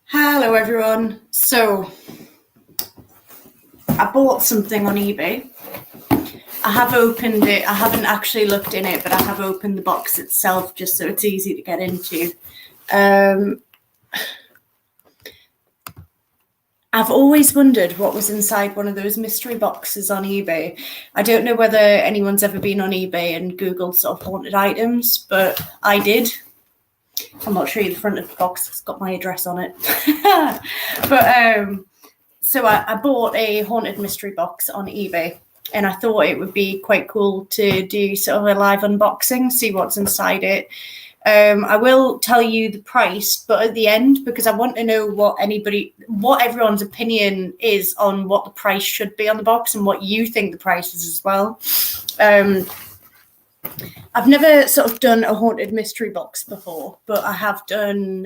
Hello everyone. So I bought something on eBay. I have opened it. I haven't actually looked in it, but I have opened the box itself just so it's easy to get into. I've always wondered what was inside one of those mystery boxes on eBay. I don't know whether anyone's ever been on eBay and Googled sort of haunted items, but I did. I'm not sure the front of the box has got my address on it. So I bought a haunted mystery box on eBay, and I thought it would be quite cool to do sort of a live unboxing, see what's inside it. I will tell you the price, but at the end, because I want to know what everyone's opinion is on what the price should be on the box and what you think the price is as well. I've never sort of done a haunted mystery box before, but I have done.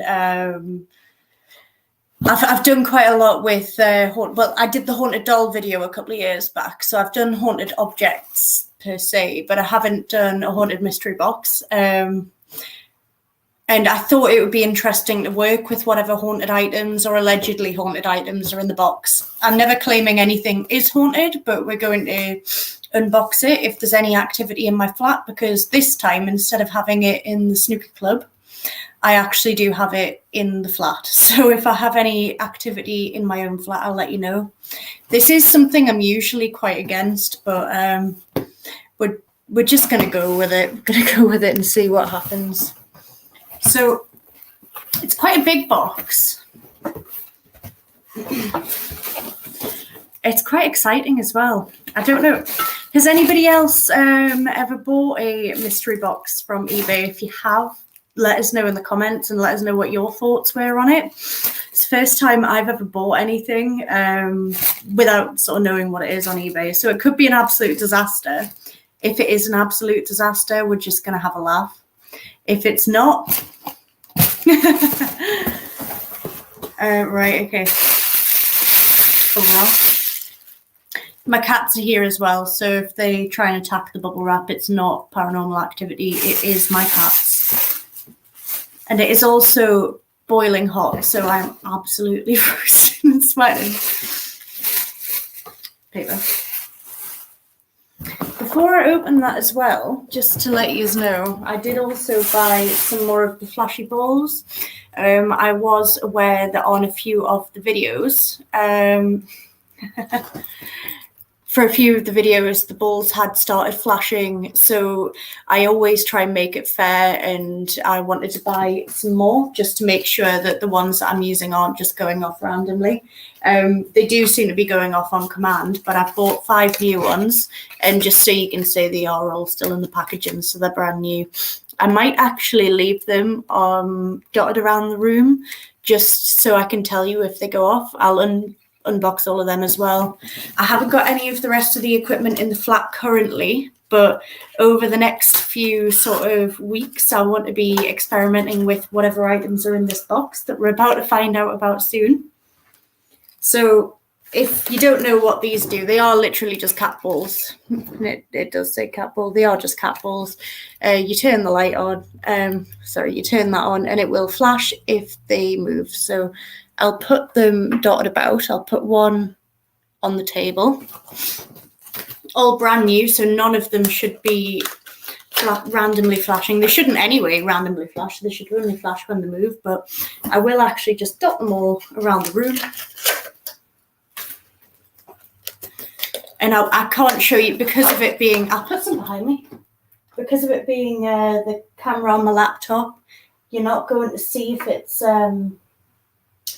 I've done quite a lot with I did the haunted doll video a couple of years back, so I've done haunted objects per se, but I haven't done a haunted mystery box. And I thought it would be interesting to work with whatever haunted items or allegedly haunted items are in the box. I'm never claiming anything is haunted, but we're going to unbox it if there's any activity in my flat, because this time, instead of having it in the snooker club, I actually do have it in the flat. So if I have any activity in my own flat, I'll let you know. This is something I'm usually quite against, but we're just going to go with it. We're going to go with it and see what happens. So it's quite a big box. It's quite exciting as well. I don't know. Has anybody else ever bought a mystery box from eBay? If you have, let us know in the comments and let us know what your thoughts were on it. It's the first time I've ever bought anything without sort of knowing what it is on eBay. So it could be an absolute disaster. If it is an absolute disaster, we're just going to have a laugh. If it's not, right, okay. Bubble wrap. My cats are here as well, so if they try and attack the bubble wrap, it's not paranormal activity, it is my cats. And it is also boiling hot, so I'm absolutely frozen and sweating. Paper. Before I open that as well, just to let you know, I did also buy some more of the flashy balls. I was aware that on a few of the videos, for a few of the videos, the balls had started flashing, so I always try and make it fair, and I wanted to buy some more just to make sure that the ones that I'm using aren't just going off randomly. They do seem to be going off on command, but I've bought 5 new ones, and just so you can see they are all still in the packaging, so they're brand new. I might actually leave them dotted around the room just so I can tell you if they go off. I'll unbox all of them as well. I haven't got any of the rest of the equipment in the flat currently, but over the next few sort of weeks, I want to be experimenting with whatever items are in this box that we're about to find out about soon. So if you don't know what these do, they are literally just cat balls. It does say cat ball. They are just cat balls. You turn the light on. You turn that on and it will flash if they move. So I'll put them dotted about. I'll put one on the table. All brand new, so none of them should be randomly flashing. They shouldn't anyway randomly flash. They should only flash when they move, but I will actually just dot them all around the room. And I can't show you because of it being, I'll put some behind me. Because of it being the camera on my laptop, you're not going to see if it's,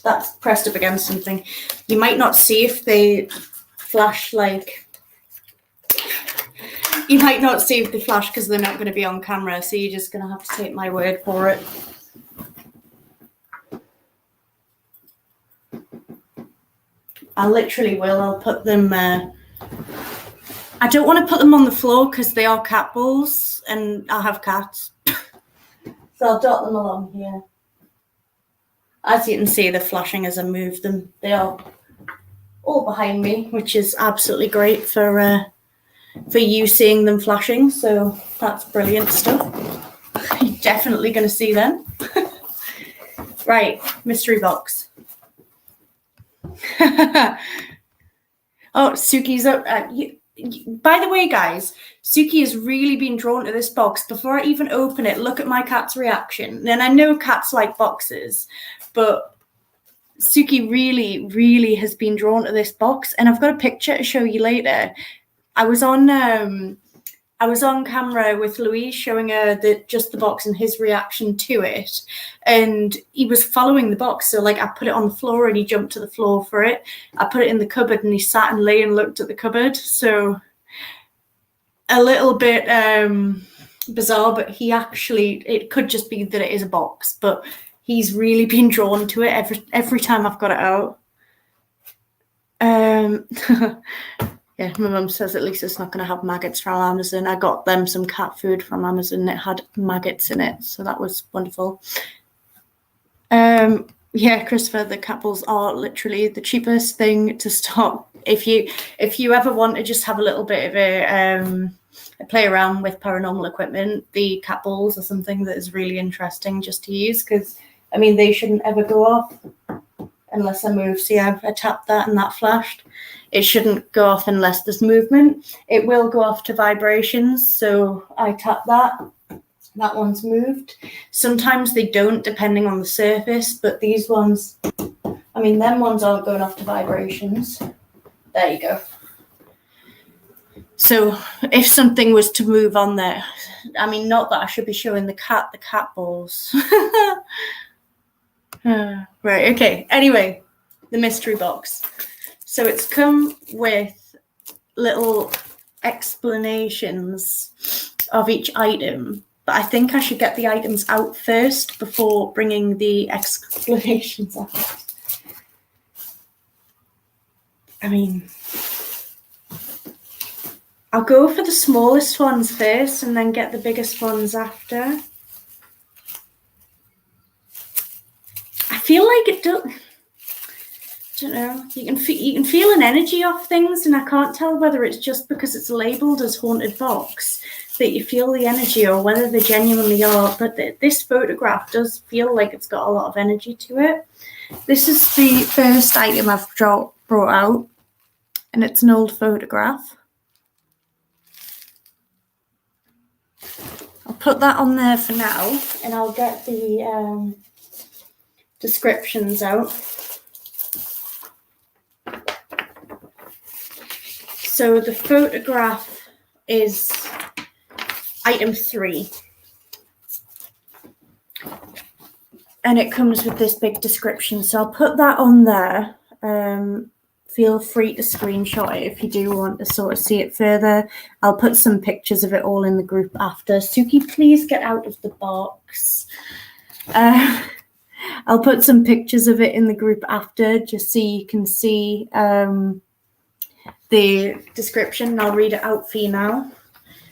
that's pressed up against something. You might not see if they flash you might not see if they flash because they're not going to be on camera. So you're just going to have to take my word for it. I literally will. I'll put them, I don't want to put them on the floor because they are cat balls and I have cats. So I'll dot them along here. As you can see, they're flashing as I move them. They are all behind me, which is absolutely great for you seeing them flashing. So that's brilliant stuff. You're definitely going to see them. Right, mystery box. Oh, Suki's up. By the way, guys, Suki has really been drawn to this box. Before I even open it, look at my cat's reaction. And I know cats like boxes, but Suki really, really has been drawn to this box. And I've got a picture to show you later. I was on camera with Louise showing her just the box and his reaction to it. And he was following the box. So like I put it on the floor and he jumped to the floor for it. I put it in the cupboard and he sat and lay and looked at the cupboard. So a little bit bizarre, but it could just be that it is a box, but he's really been drawn to it every time I've got it out. Yeah, my mum says at least it's not going to have maggots from Amazon. I got them some cat food from Amazon. It had maggots in it, so that was wonderful. Yeah, Christopher, the cat balls are literally the cheapest thing to start. If you ever want to just have a little bit of a play around with paranormal equipment, the cat balls are something that is really interesting just to use, because I mean they shouldn't ever go off unless I move. See, I tapped that and that flashed. It shouldn't go off unless there's movement. It will go off to vibrations, so I tap that. That one's moved. Sometimes they don't, depending on the surface, but these ones, I mean, them ones aren't going off to vibrations. There you go. So if something was to move on there, I mean, not that I should be showing the cat balls. Right, okay. Anyway, the mystery box. So it's come with little explanations of each item, but I think I should get the items out first before bringing the explanations out. I mean, I'll go for the smallest ones first and then get the biggest ones after. I feel like it does. I don't know. You can feel an energy off things, and I can't tell whether it's just because it's labelled as haunted box that you feel the energy, or whether they genuinely are. But this photograph does feel like it's got a lot of energy to it. This is the first item I've brought out, and it's an old photograph. I'll put that on there for now, and I'll get the descriptions out. So the photograph is item 3. And it comes with this big description. So I'll put that on there. Feel free to screenshot it if you do want to sort of see it further. I'll put some pictures of it all in the group after. Suki, please get out of the box. I'll put some pictures of it in the group after, just so you can see the description. I'll read it out for you now.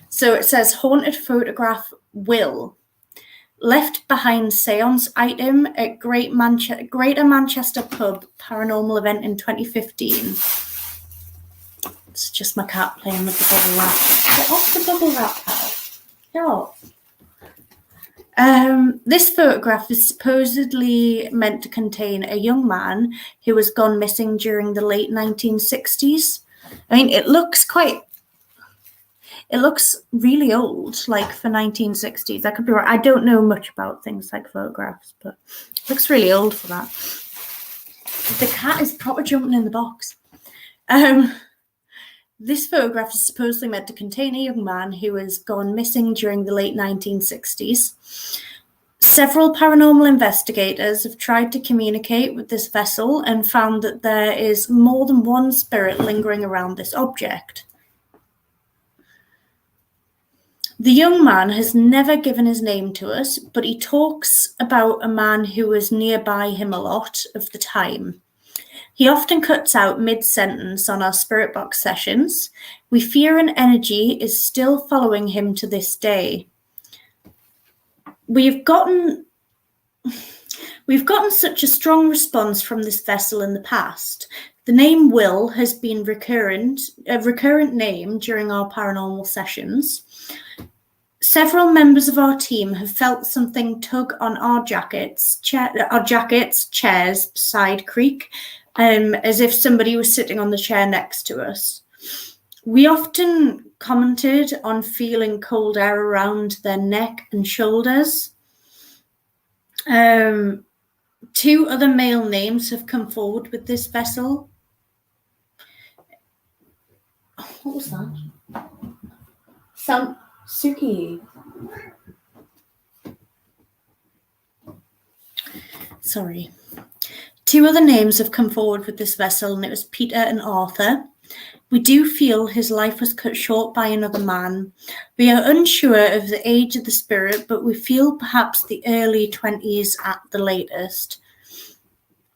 So it says, haunted photograph Will. Left behind seance item at Greater Manchester pub paranormal event in 2015. It's just my cat playing with the bubble wrap. Get off the bubble wrap, pal. Get off. This photograph is supposedly meant to contain a young man who was gone missing during the late 1960s. I mean, it looks really old, like for 1960s. I could be right. I don't know much about things like photographs, but it looks really old for that. The cat is proper jumping in the box. This photograph is supposedly meant to contain a young man who has gone missing during the late 1960s. Several paranormal investigators have tried to communicate with this vessel and found that there is more than one spirit lingering around this object. The young man has never given his name to us, but he talks about a man who was nearby him a lot of the time. He often cuts out mid-sentence on our spirit box sessions. We fear an energy is still following him to this day. We've gotten such a strong response from this vessel in the past. The name Will has been a recurrent name during our paranormal sessions. Several members of our team have felt something tug on our jackets, chairs beside creek, as if somebody was sitting on the chair next to us. We often commented on feeling cold air around their neck and shoulders. 2 other male names have come forward with this vessel. What was that? Suki. Sorry. 2 other names have come forward with this vessel, and it was Peter and Arthur. We do feel his life was cut short by another man. We are unsure of the age of the spirit, but we feel perhaps the early 20s at the latest.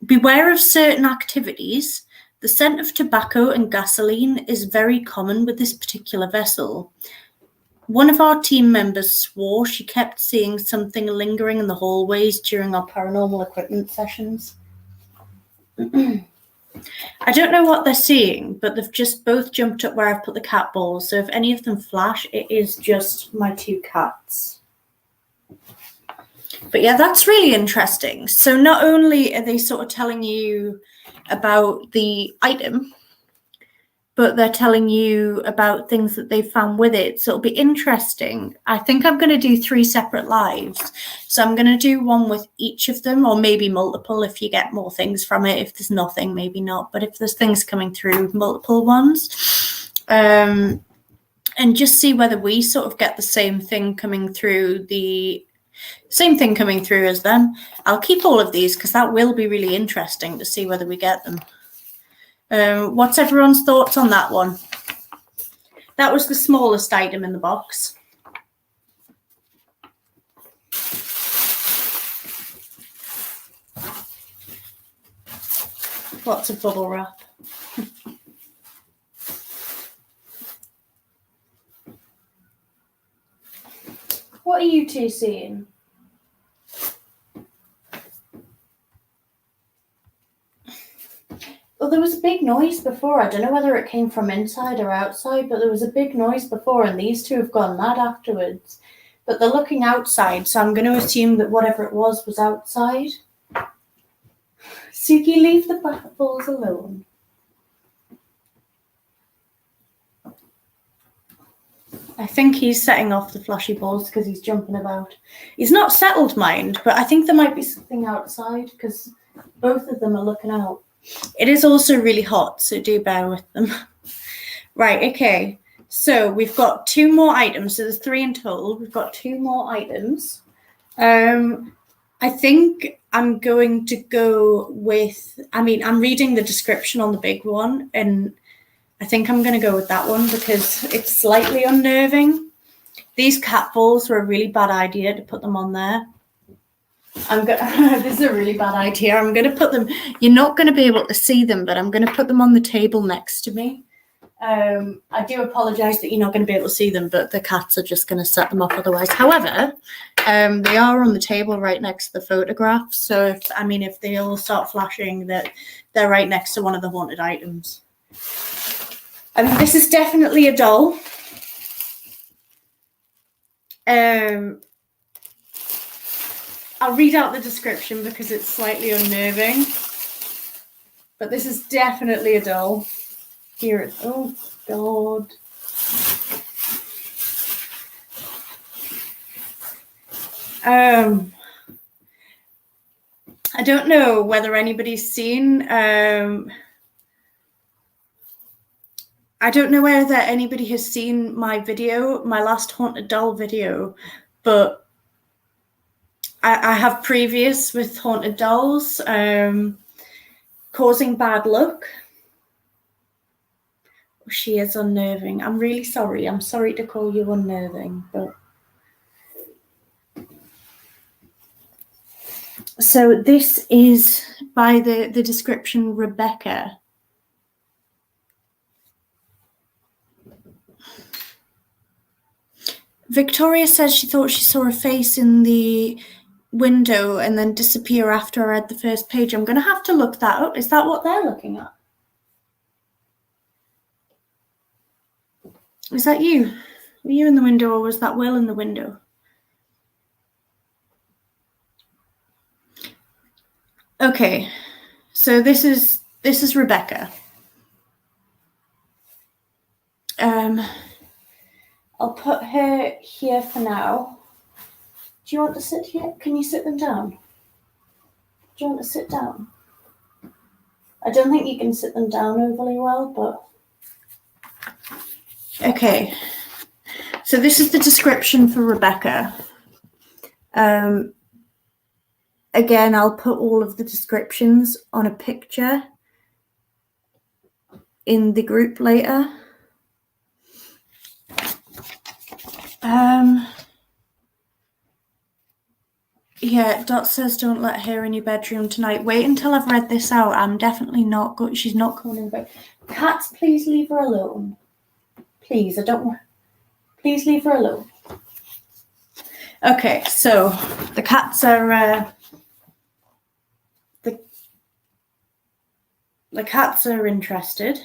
Beware of certain activities. The scent of tobacco and gasoline is very common with this particular vessel. One of our team members swore she kept seeing something lingering in the hallways during our paranormal equipment sessions. I don't know what they're seeing, but they've just both jumped up where I've put the cat balls. So if any of them flash, it is just my 2 cats. But yeah, that's really interesting. So not only are they sort of telling you about the item, but they're telling you about things that they've found with it. So it'll be interesting. I think I'm going to do 3 separate lives. So I'm going to do one with each of them, or maybe multiple if you get more things from it. If there's nothing, maybe not. But if there's things coming through, multiple ones. And just see whether we sort of get the same thing coming through as them. I'll keep all of these because that will be really interesting to see whether we get them. What's everyone's thoughts on that one? That was the smallest item in the box. Lots of bubble wrap. What are you 2 seeing? Well, there was a big noise before. I don't know whether it came from inside or outside, but there was a big noise before, and these 2 have gone mad afterwards. But they're looking outside, so I'm going to assume that whatever it was outside. Suki, leave the bat balls alone. I think he's setting off the flashy balls because he's jumping about. He's not settled, mind, but I think there might be something outside because both of them are looking out. It is also really hot, so do bear with them. Right, okay. So we've got 2 more items. So there's 3 in total. We've got 2 more items. I think I'm going to go with, I'm reading the description on the big one, and I think I'm going to go with that one because it's slightly unnerving. These cat balls were a really bad idea to put them on there. This is a really bad idea. I'm going to put them, you're not going to be able to see them, but I'm going to put them on the table next to me. I do apologize that you're not going to be able to see them, but the cats are just going to set them off otherwise. However, they are on the table right next to the photograph. So if they all start flashing, that they're right next to one of the haunted items. This is definitely a doll. I'll read out the description because it's slightly unnerving. But this is definitely a doll. Here it is. Oh, God. I don't know whether anybody's seen... I don't know whether anybody has seen my video, my last haunted doll video, but I have previous with haunted dolls causing bad luck. She is unnerving. I'm really sorry. I'm sorry to call you unnerving, but... So this is by the description Rebecca. Victoria says she thought she saw a face in the window and then disappear after I read the first page. I'm going to have to look that up. Is that what they're looking at? Is that you? Were you in the window, or was that Will in the window? Okay, so this is this is Rebecca. I'll put her here for now. Do you want to sit here? Can you sit them down? Do you want to sit down? I don't think you can sit them down overly well, but... Okay. So this is the description for Rebecca. Again, I'll put all of the descriptions on a picture in the group later. Yeah, Dot says don't let her in your bedroom tonight. Wait until I've read this out. I'm definitely not good. She's not coming in bed. Cats, please leave her alone. Please, I don't want... Please leave her alone. Okay, so the cats are... The cats are interested.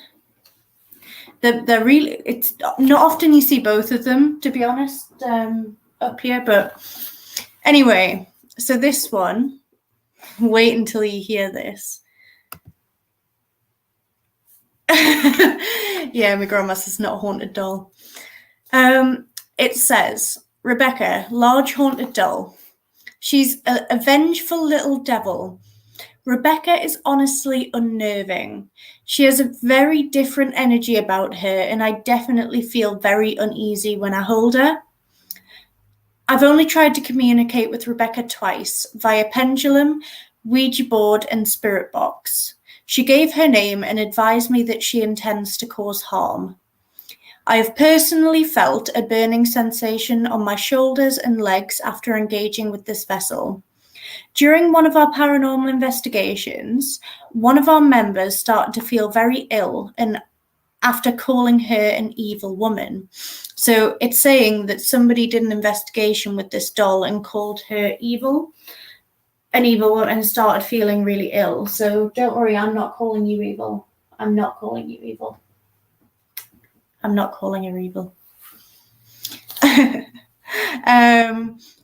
They're really... It's not often you see both of them, to be honest, up here, but... Anyway... So this one, wait until you hear this. Yeah, my grandma says not a haunted doll. It says, Rebecca, large haunted doll. She's a vengeful little devil. Rebecca is honestly unnerving. She has a very different energy about her, and I definitely feel very uneasy when I hold her. I've only tried to communicate with Rebecca twice, via pendulum, Ouija board, and spirit box. She gave her name and advised me that she intends to cause harm. I have personally felt a burning sensation on my shoulders and legs after engaging with this vessel. During one of our paranormal investigations, one of our members started to feel very ill, and after calling her an evil woman. So it's saying that somebody did an investigation with this doll and called her evil, an evil woman, and started feeling really ill. So don't worry, I'm not calling you evil. I'm not calling you evil. I'm not calling her evil.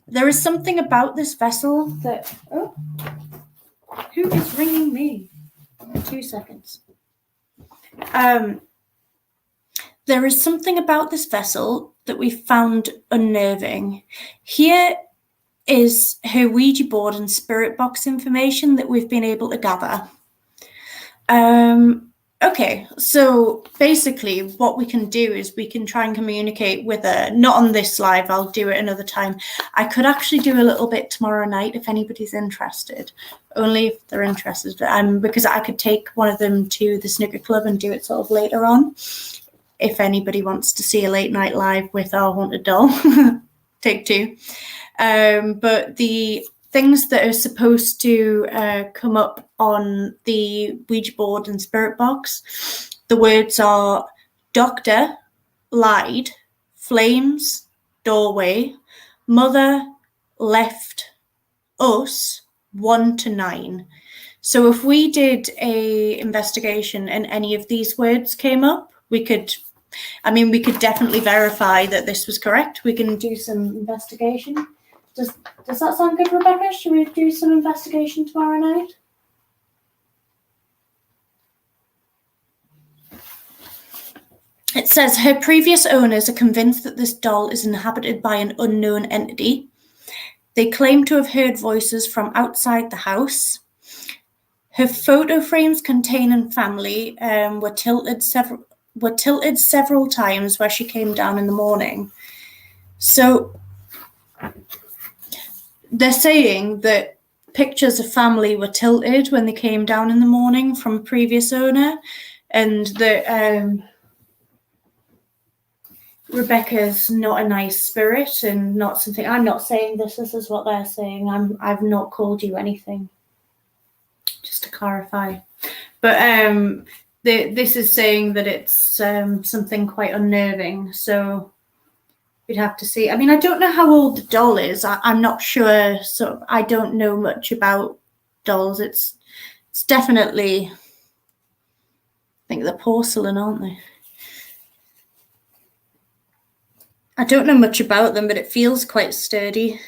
There is something about this vessel that... Oh, who is ringing me? 2 seconds. There is something about this vessel that we found unnerving. Here is her Ouija board and spirit box information that we've been able to gather. Okay, so basically what we can do is we can try and communicate with her, not on this live, I'll do it another time. I could actually do a little bit tomorrow night if anybody's interested, only if they're interested, because I could take one of them to the snooker club and do it sort of later on, if anybody wants to see a late night live with our haunted doll. Take 2. But the things that are supposed to come up on the Ouija board and spirit box, the words are doctor, lied, flames, doorway, mother, left, us, 1 to 9. So if we did a investigation and any of these words came up, we could definitely verify that this was correct. We can do some investigation. Does that sound good, Rebecca? Should we do some investigation tomorrow night? It says her previous owners are convinced that this doll is inhabited by an unknown entity. They claim to have heard voices from outside the house. Her photo frames containing family were tilted several times where she came down in the morning. So they're saying that pictures of family were tilted when they came down in the morning from a previous owner, and that Rebecca's not a nice spirit and not something. I'm not saying this is what they're saying. I've not called you anything, just to clarify. But this is saying that it's something quite unnerving. So we'd have to see. I mean, I don't know how old the doll is. I'm not sure. So I don't know much about dolls. It's definitely, I think they're porcelain, aren't they? I don't know much about them, but it feels quite sturdy.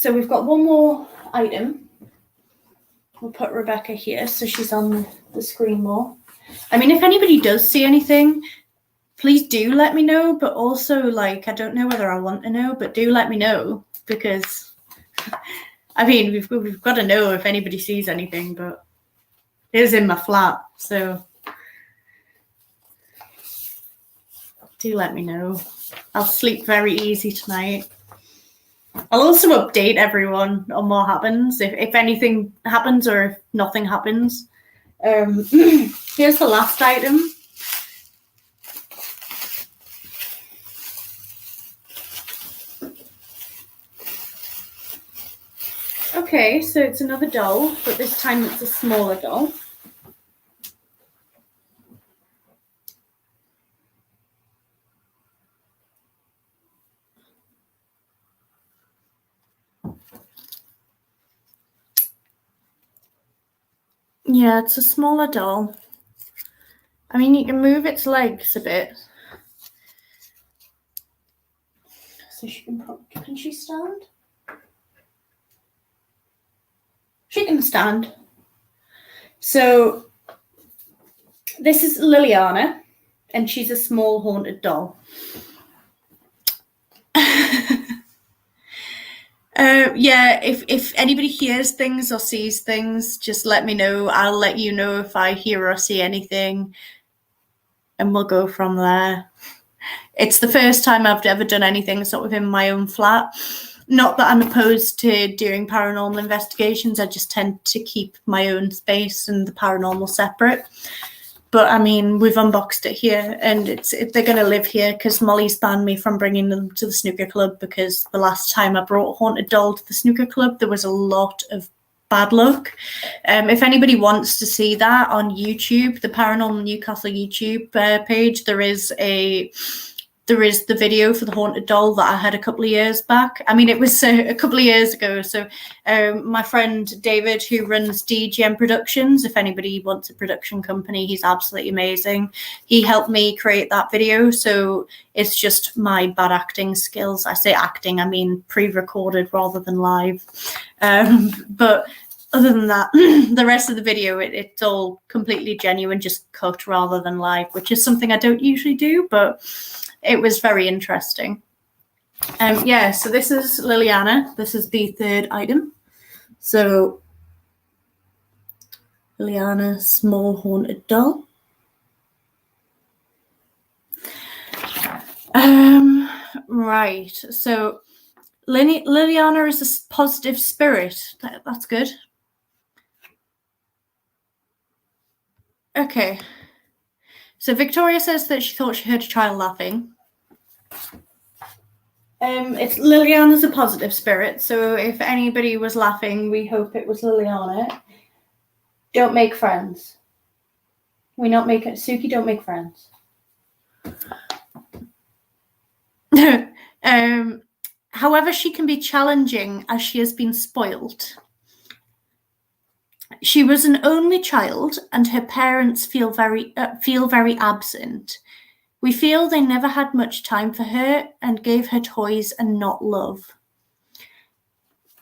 So we've got one more item. We'll put Rebecca here so she's on the screen more. I mean, if anybody does see anything, please do let me know. But also, like, I don't know whether I want to know, but do let me know, because I mean, we've got to know if anybody sees anything. But it is in my flat, so do let me know. I'll sleep very easy tonight. I'll also update everyone on what happens, if anything happens or if nothing happens. Here's the last item. Okay, so it's another doll, but this time it's a smaller doll. Yeah, it's a smaller doll. I mean, you can move its legs a bit. So she can she stand? She can stand. So this is Liliana, and she's a small haunted doll. Yeah, if anybody hears things or sees things, just let me know. I'll let you know if I hear or see anything, and we'll go from there. It's the first time I've ever done anything sort of in my own flat. Not that I'm opposed to doing paranormal investigations, I just tend to keep my own space and the paranormal separate. But I mean, we've unboxed it here, and they're going to live here because Molly's banned me from bringing them to the snooker club, because the last time I brought a haunted doll to the snooker club, there was a lot of bad luck. If anybody wants to see that on YouTube, the Paranormal Newcastle YouTube page, there is the video for the haunted doll that I had a couple of years back. I mean, it was a couple of years ago. So my friend David, who runs DGM Productions, if anybody wants a production company, he's absolutely amazing. He helped me create that video. So it's just my bad acting skills. I say acting, I mean pre-recorded rather than live. But other than that, the rest of the video, it's all completely genuine, just cut rather than live, which is something I don't usually do, but it was very interesting. Yeah, so this is Liliana. This is the third item. So Liliana, small haunted doll. Right, so Liliana is a positive spirit. That's good. Okay. So Victoria says that she thought she heard a child laughing. It's Liliana's a positive spirit, so if anybody was laughing, we hope it was Liliana. Don't make friends. Suki, don't make friends. However, she can be challenging as she has been spoilt. She was an only child, and her parents feel very absent. We feel they never had much time for her and gave her toys and not love.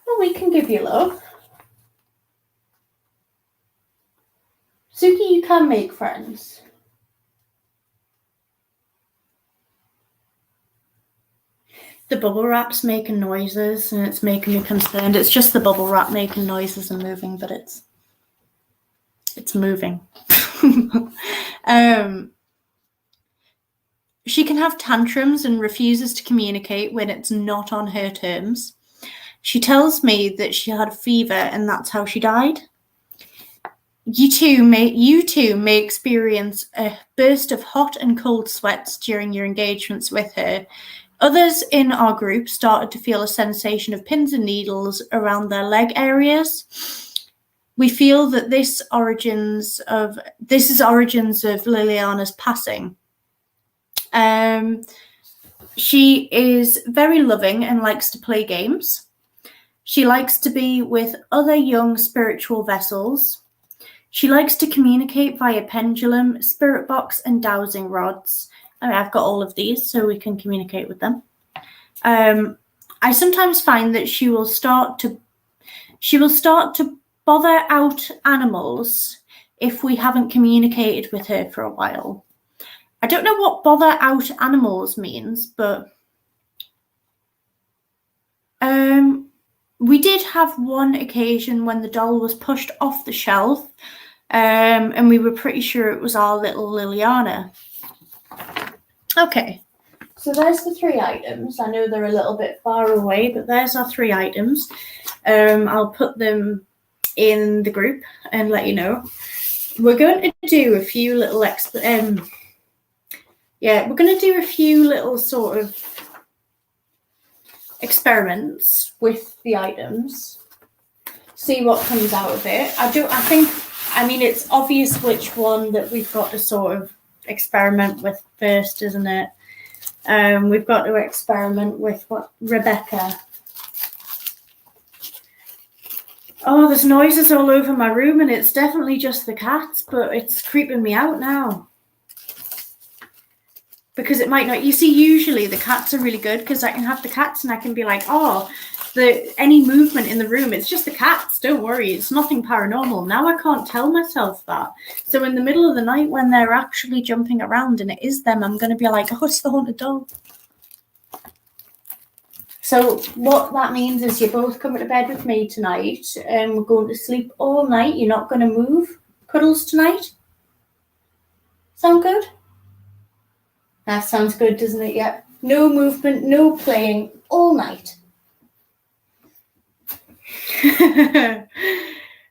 Well, we can give you love. Suki, you can make friends. The bubble wrap's making noises and it's making me concerned. It's just the bubble wrap making noises and moving, but it's moving. She can have tantrums and refuses to communicate when it's not on her terms. She tells me that she had a fever and that's how she died. You too may experience a burst of hot and cold sweats during your engagements with her. Others in our group started to feel a sensation of pins and needles around their leg areas. We feel that this is origins of Liliana's passing. She is very loving and likes to play games. She likes to be with other young spiritual vessels. She likes to communicate via pendulum, spirit box, and dowsing rods. I've got all of these so we can communicate with them. I sometimes find that she will start to bother out animals if we haven't communicated with her for a while. I don't know what bother out animals means, but we did have one occasion when the doll was pushed off the shelf, and we were pretty sure it was our little Liliana. Okay, so there's the 3 items. I know they're a little bit far away, but there's our 3 items. I'll put them in the group and let you know. We're going to do a few little we're going to do a few little sort of experiments with the items, see what comes out of it. I mean, it's obvious which one that we've got to sort of experiment with first, isn't it? We've got to experiment with Rebecca. Oh, there's noises all over my room, and it's definitely just the cats, but it's creeping me out now. Because it might not, you see, usually the cats are really good because I can have the cats and I can be like, oh, any movement in the room, it's just the cats, don't worry, it's nothing paranormal. Now I can't tell myself that. So in the middle of the night when they're actually jumping around and it is them, I'm going to be like, oh, it's the haunted doll. So what that means is you're both coming to bed with me tonight and we're going to sleep all night. You're not going to move. Cuddles tonight? Sound good? That sounds good, doesn't it? Yep. No movement, no playing, all night.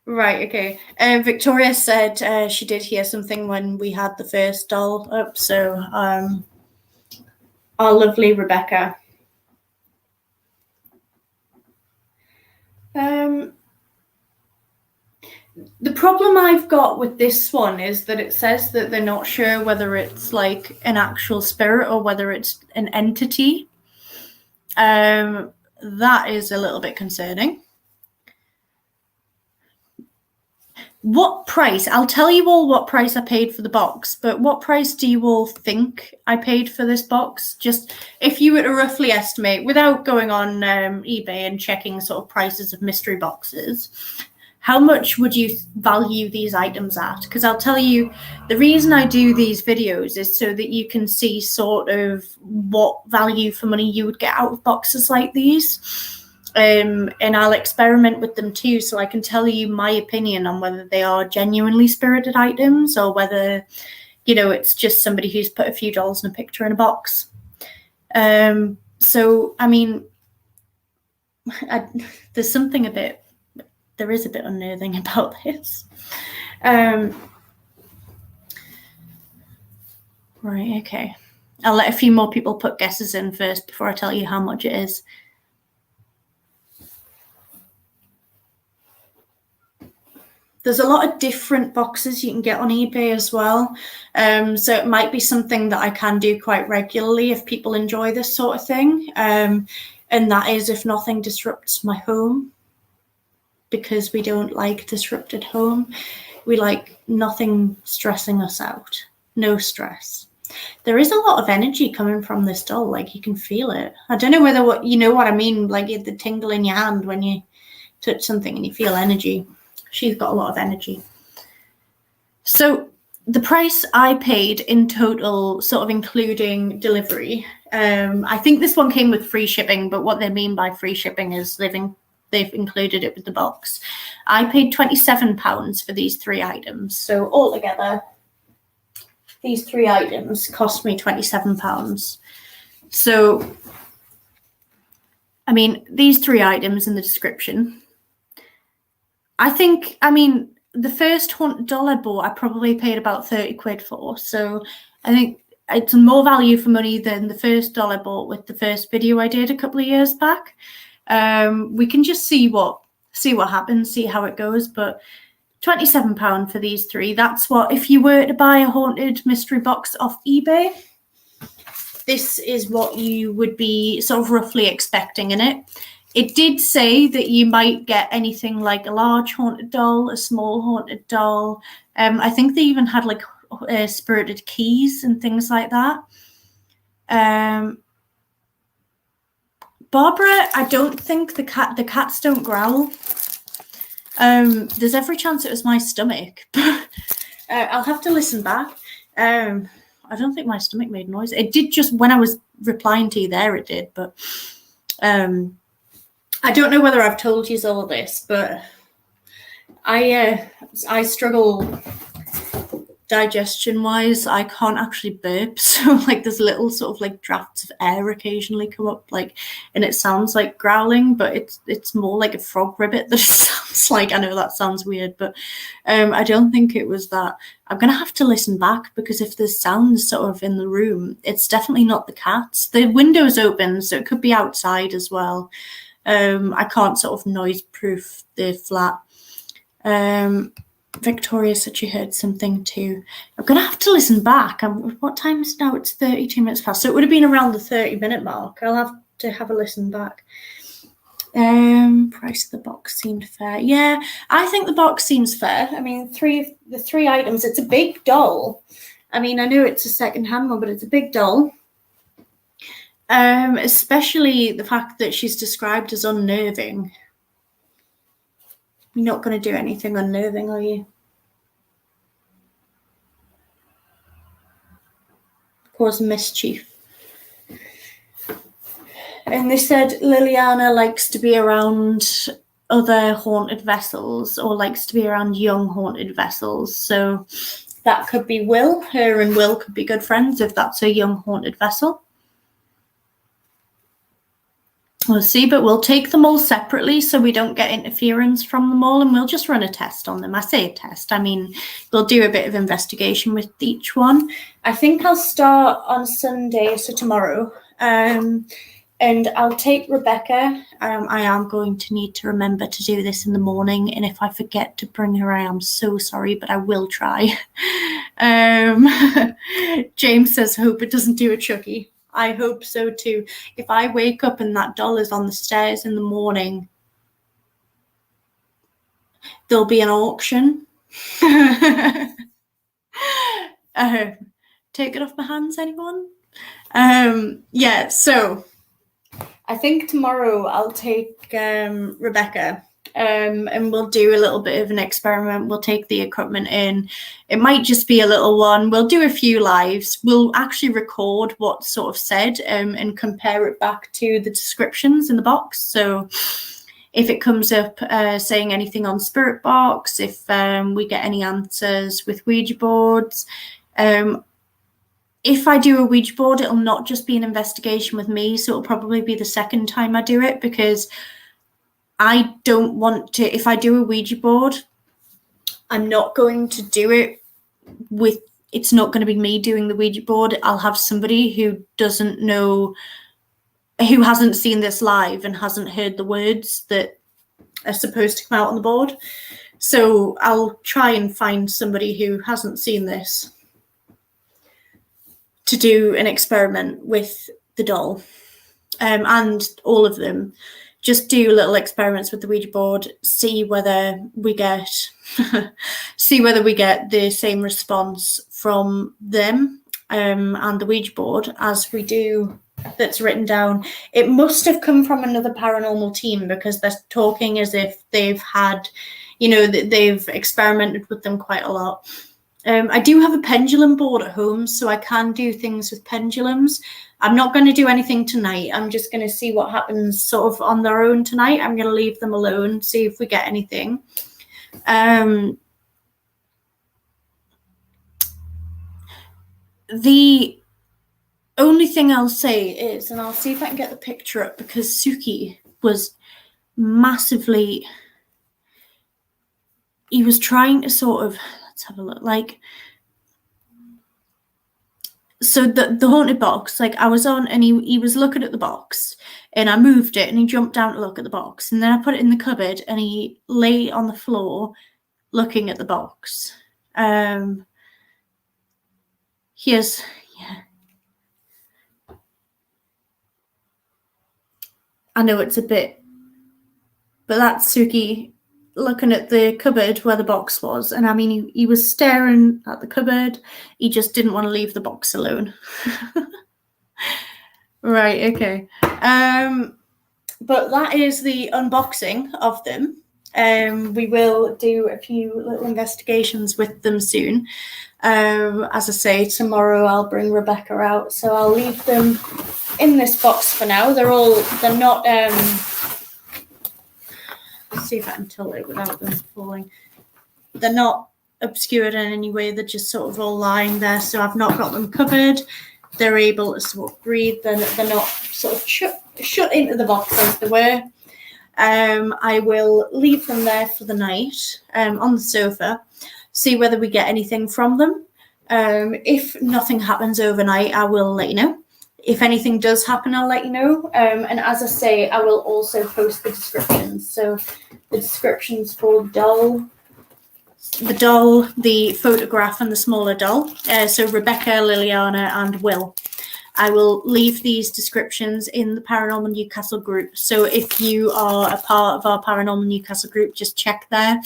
Right, okay. Victoria said she did hear something when we had the first doll up. So our lovely Rebecca. The problem I've got with this one is that it says that they're not sure whether it's like an actual spirit or whether it's an entity. That is a little bit concerning. What price? I'll tell you all what price I paid for the box, but what price do you all think I paid for this box? Just if you were to roughly estimate, without going on eBay and checking sort of prices of mystery boxes, how much would you value these items at? Because I'll tell you, the reason I do these videos is so that you can see sort of what value for money you would get out of boxes like these. And I'll experiment with them too, so I can tell you my opinion on whether they are genuinely spirited items or whether, you know, it's just somebody who's put a few dolls and a picture in a box. So, I mean, there's something there is a bit unnerving about this. Right, okay. I'll let a few more people put guesses in first before I tell you how much it is. There's a lot of different boxes you can get on eBay as well. So it might be something that I can do quite regularly if people enjoy this sort of thing. And that is if nothing disrupts my home, because we don't like disrupted home. We like nothing stressing us out. No stress. There is a lot of energy coming from this doll, like you can feel it. I don't know whether you know what I mean, like the tingle in your hand when you touch something and you feel energy. She's got a lot of energy. So the price I paid in total, sort of including delivery, I think this one came with free shipping, but what they mean by free shipping is they've included it with the box. I paid £27 for these 3 items. So altogether, these 3 items cost me £27. So, I mean, these 3 items in the description. I mean, the first haunted doll I bought, I probably paid about 30 quid for. So I think it's more value for money than the first doll I bought with the first video I did a couple of years back. We can just see what happens, see how it goes. But £27 for these 3. That's what, if you were to buy a haunted mystery box off eBay, this is what you would be sort of roughly expecting in it. It did say that you might get anything like a large haunted doll, a small haunted doll. I think they even had like spirited keys and things like that. Barbara, I don't think the cats don't growl. There's every chance it was my stomach, but I'll have to listen back. I don't think my stomach made noise. It did just when I was replying to you there, it did, but I don't know whether I've told you all this, but I struggle digestion wise. I can't actually burp, so like there's little sort of like drafts of air occasionally come up, like, and it sounds like growling, but it's more like a frog ribbit that it sounds like. I know that sounds weird, but I don't think it was that. I'm gonna have to listen back, because if there's sounds sort of in the room, it's definitely not the cats. The window's open, so it could be outside as well. I can't sort of noise proof the flat. Victoria said she heard something too. I'm going to have to listen back. What time is it now? It's 32 minutes past. So it would have been around the 30-minute mark. I'll have to have a listen back. Price of the box seemed fair. Yeah, I think the box seems fair. I mean, the three items, it's a big doll. I mean, I know it's a second-hand one, but it's a big doll. Especially the fact that she's described as unnerving. You're not going to do anything unnerving, are you? Cause mischief. And they said Liliana likes to be around other haunted vessels, or likes to be around young haunted vessels. So that could be Will. Her and Will could be good friends if that's a young haunted vessel. We'll see, but we'll take them all separately so we don't get interference from them all, and we'll just run a test on them. I say a test, I mean, we'll do a bit of investigation with each one. I think I'll start on Sunday, so tomorrow, and I'll take Rebecca. I am going to need to remember to do this in the morning, and if I forget to bring her, I am so sorry, but I will try. James says, hope it doesn't do a Chucky. I hope so too. If I wake up and that doll is on the stairs in the morning, there'll be an auction. Take it off my hands, anyone? Yeah, so I think tomorrow I'll take Rebecca. And we'll do a little bit of an experiment. We'll take the equipment in. It might just be a little one. We'll do a few lives. We'll actually record what's sort of said and compare it back to the descriptions in the box. So if it comes up saying anything on Spirit Box, if we get any answers with Ouija boards, if I do a Ouija board, it'll not just be an investigation with me. So it'll probably be the second time I do it, because I don't want to, if I do a Ouija board, I'm not going to do it with, it's not going to be me doing the Ouija board. I'll have somebody who doesn't know, who hasn't seen this live and hasn't heard the words that are supposed to come out on the board. So I'll try and find somebody who hasn't seen this to do an experiment with the doll, and all of them. Just do little experiments with the Ouija board, see whether we get the same response from them and the Ouija board as we do that's written down. It must have come from another paranormal team, because they're talking as if they've had, they've experimented with them quite a lot. I do have a pendulum board at home, so I can do things with pendulums. I'm not going to do anything tonight. I'm just going to see what happens sort of on their own tonight. I'm going to leave them alone, see if we get anything. The only thing I'll say is, and I'll see if I can get the picture up, because Suki was massively, he was trying to sort of, let's have a look, like, so the haunted box, like I was on and he was looking at the box, and I moved it and he jumped down to look at the box, and then I put it in the cupboard and he lay on the floor looking at the box. Here's, yeah. I know it's a bit, but that's Suki looking at the cupboard where the box was, and I mean he was staring at the cupboard. He just didn't want to leave the box alone. Right, okay. but that is the unboxing of them. We will do a few little investigations with them soon. As I say, tomorrow I'll bring Rebecca out, so I'll leave them in this box for now. They're not, let's see if I can tilt it without them falling. They're not obscured in any way, they're just sort of all lying there, so I've not got them covered. They're able to sort of breathe, they're not sort of shut into the box as they were. I will leave them there for the night on the sofa, see whether we get anything from them. If nothing happens overnight, I will let you know. If anything does happen, I'll let you know. And as I say, I will also post the descriptions. So the descriptions for the doll, the photograph, and the smaller doll. So Rebecca, Liliana, and Will. I will leave these descriptions in the Paranormal Newcastle group. So if you are a part of our Paranormal Newcastle group, just check there,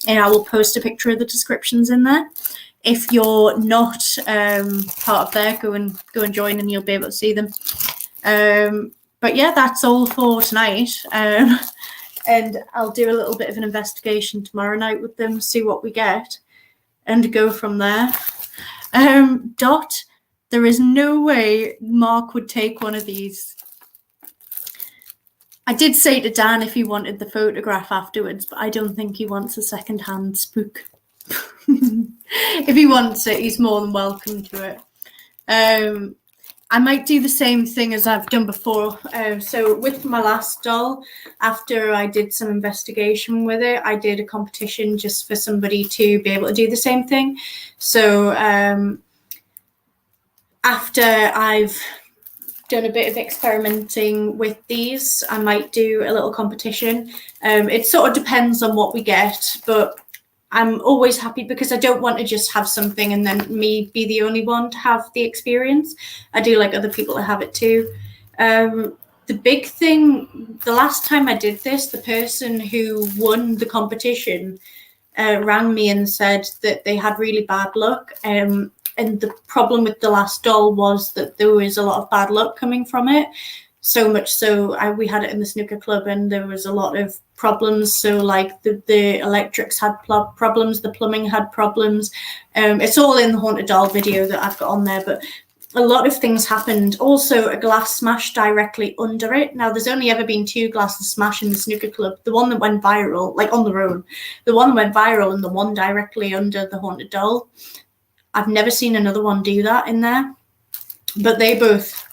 and I will post a picture of the descriptions in there. If you're not part of there, go and join, and you'll be able to see them. But yeah, that's all for tonight. And I'll do a little bit of an investigation tomorrow night with them, see what we get, and go from there. Dot, there is no way Mark would take one of these. I did say to Dan if he wanted the photograph afterwards, but I don't think he wants a second-hand spook. If he wants it, he's more than welcome to it. I might do the same thing as I've done before. So with my last doll, after I did some investigation with it, I did a competition just for somebody to be able to do the same thing. So after I've done a bit of experimenting with these, I might do a little competition. It sort of depends on what we get, but I'm always happy because I don't want to just have something and then me be the only one to have the experience. I do like other people to have it too. The big thing, the last time I did this, the person who won the competition rang me and said that they had really bad luck. And the problem with the last doll was that there was a lot of bad luck coming from it. So much so we had it in the snooker club and there was a lot of problems. So like the electrics had problems, the plumbing had problems. It's all in the Haunted Doll video that I've got on there, but a lot of things happened. Also, a glass smashed directly under it. Now, there's only ever been 2 glasses smashed in the snooker club. The one that went viral, like on the road, the one that went viral and the one directly under the Haunted Doll. I've never seen another one do that in there, but they both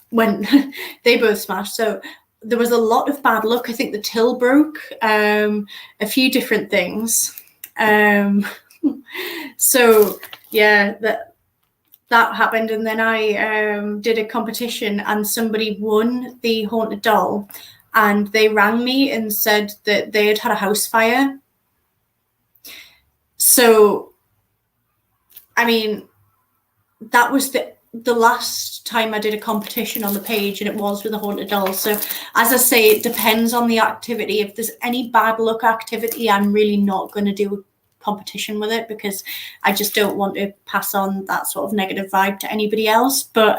smashed. So there was a lot of bad luck. I think the till broke, a few different things. So yeah, that happened. And then I did a competition and somebody won the Haunted Doll and they rang me and said that they had a house fire. So, I mean, that was the last time I did a competition on the page, and it was with a Haunted Doll. So as I say, it depends on the activity. If there's any bad luck activity, I'm really not going to do a competition with it because I just don't want to pass on that sort of negative vibe to anybody else. But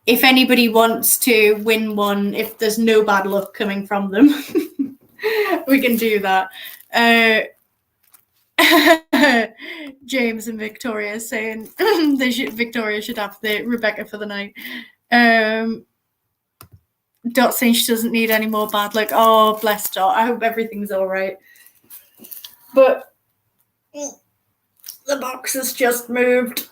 if anybody wants to win one, if there's no bad luck coming from them, we can do that. James and Victoria saying Victoria should have the Rebecca for the night. Dot saying she doesn't need any more bad luck. Oh, bless Dot. I hope everything's all right. But the box has just moved.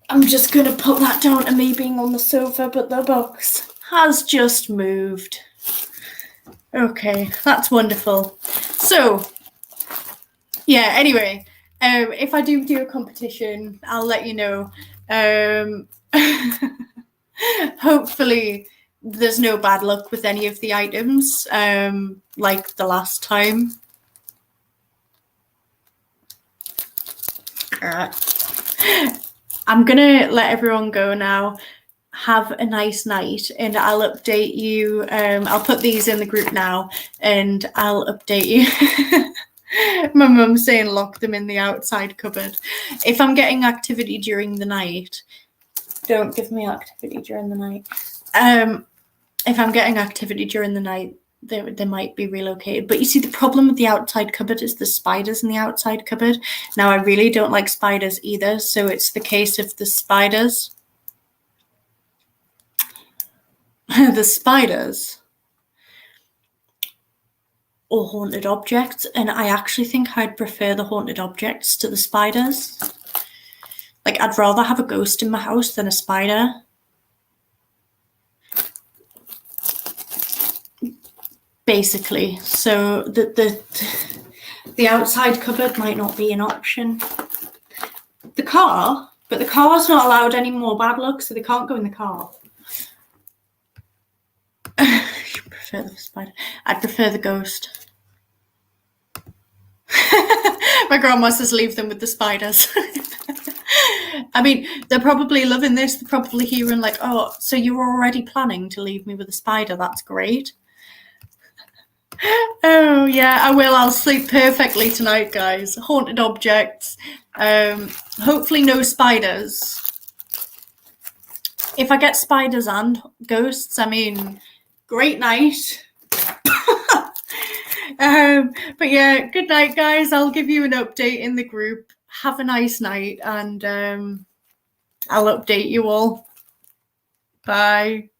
I'm just going to put that down to me being on the sofa, but the box has just moved. Okay, that's wonderful. So, yeah, anyway, if I do a competition, I'll let you know. Hopefully, there's no bad luck with any of the items, like the last time. I'm gonna let everyone go now. Have a nice night, and I'll update you. I'll put these in the group now, and I'll update you. My mum's saying lock them in the outside cupboard. If I'm getting activity during the night, don't give me activity during the night. If I'm getting activity during the night, they might be relocated. But you see, the problem with the outside cupboard is the spiders in the outside cupboard. Now, I really don't like spiders either, so it's the case of the spiders. The spiders or haunted objects, and I actually think I'd prefer the haunted objects to the spiders. Like, I'd rather have a ghost in my house than a spider. Basically, so the outside cupboard might not be an option. The car, but the car's not allowed any more bad luck, so they can't go in the car. I prefer the spider. I'd prefer the ghost. My grandma says leave them with the spiders. I mean, they're probably loving this. They're probably hearing like, oh, so you're already planning to leave me with a spider. That's great. Oh yeah, I will. I'll sleep perfectly tonight, guys. Haunted objects. Hopefully no spiders. If I get spiders and ghosts, I mean, great night. But yeah, good night, guys. I'll give you an update in the group. Have a nice night, and I'll update you all. Bye.